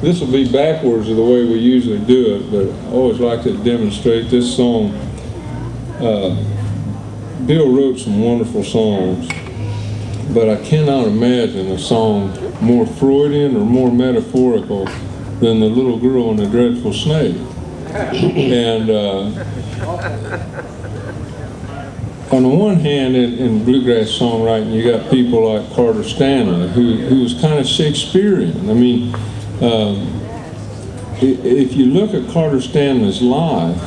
This will be backwards of the way we usually do it, but I always like to demonstrate this song. Bill wrote some wonderful songs, but I cannot imagine a song more Freudian or more metaphorical than The Little Girl and the Dreadful Snake. And on the one hand, in bluegrass songwriting, you got people like Carter Stanley, who was kind of Shakespearean. I mean, if you look at Carter Stanley's life,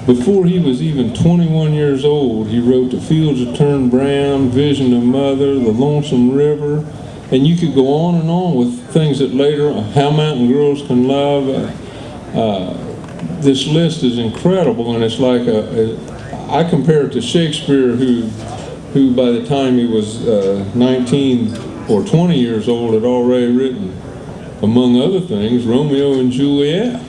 before he was even 21 years old, he wrote The Fields Have Turned Brown, Vision of Mother, The Lonesome River, and you could go on and on with things that later, How Mountain Girls Can Love. This list is incredible, and it's like I compare it to Shakespeare, who by the time he was 19 or 20 years old had already written, among other things, Romeo and Juliet.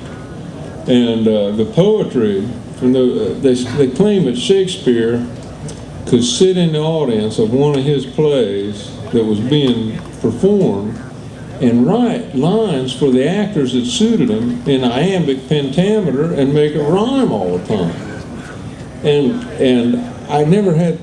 And the poetry, from they claim that Shakespeare could sit in the audience of one of his plays that was being performed and write lines for the actors that suited him in iambic pentameter and make it rhyme all the time. And I never had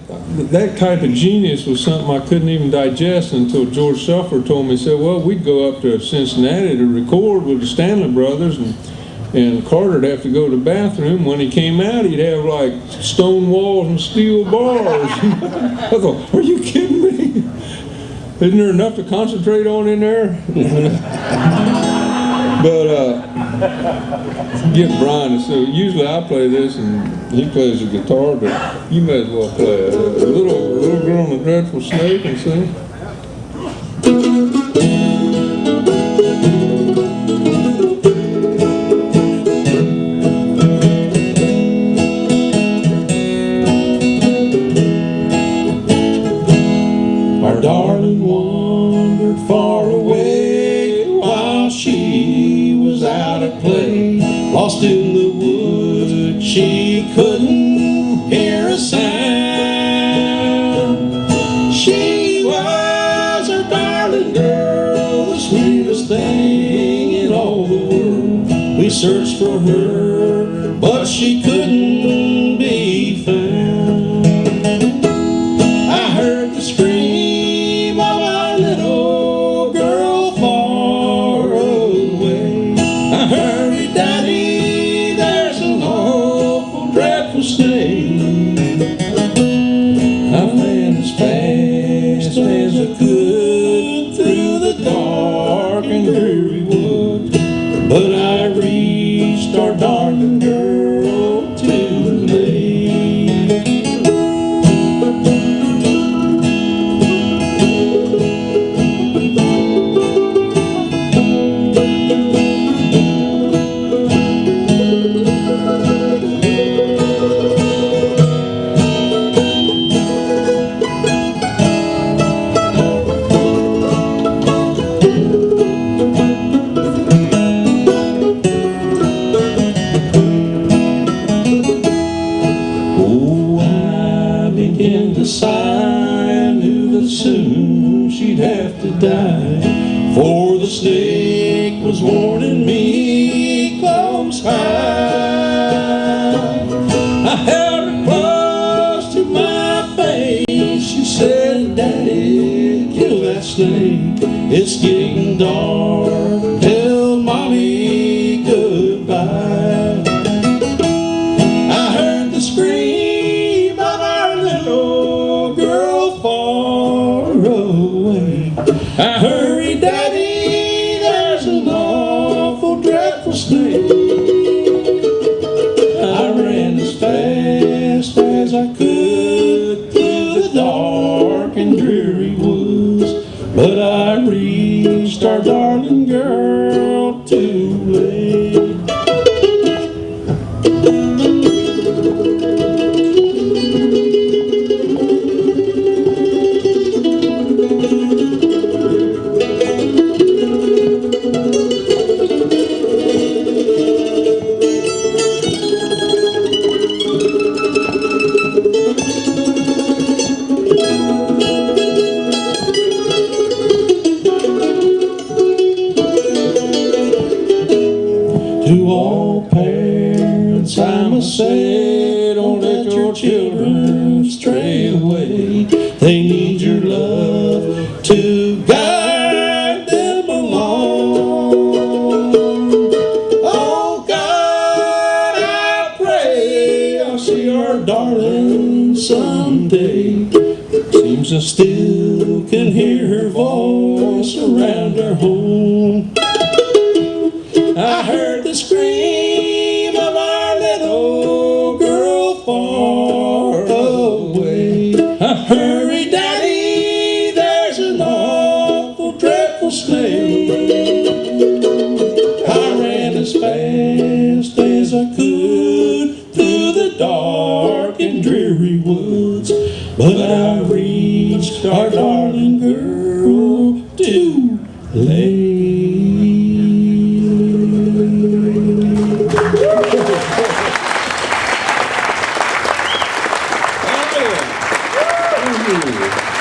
that type of genius. Was something I couldn't even digest until George Suffer told me. He said, well, we'd go up to Cincinnati to record with the Stanley Brothers, and Carter'd have to go to the bathroom. When he came out, he'd have like stone walls and steel bars. I thought, are you kidding me? Isn't there enough to concentrate on in there? But get Brian, so usually I play this and he plays the guitar, but you may as well play it. A little Girl and the Dreadful Snake and sing. Our darling wandered far away while she was out at play. Lost in the woods, she couldn't hear a sound. She was our darling girl, the sweetest thing in all the world. We searched for her, but she couldn't be found. I heard the scream of our little girl far away. I hurried, Daddy, there's an awful dreadful snake. I ran as fast as I could through the dark and dreary woods, but I reached our darling girl too late. Oh, I began to sigh. I knew that soon she'd have to die, for the snake was warning me close high. I held her close to my face. She said, Daddy, kill that snake. It's getting dark. Tell Mommy goodbye. I heard the scream of our little girl far away. I hurried, Daddy, there's an awful dreadful snake. I ran as fast as I could through the dark and dreary woods, but I reached our darling girl too late. say, don't let your children stray away. They need your love to guide them along. Oh God, I pray I'll see our darling someday. Seems I still can hear her voice around our home. I heard the scream of our little girl far away. Hurry, Daddy, there's an awful, dreadful snake. I ran as fast as I could through the dark and dreary woods, but I reached our darling girl too late. Thank you.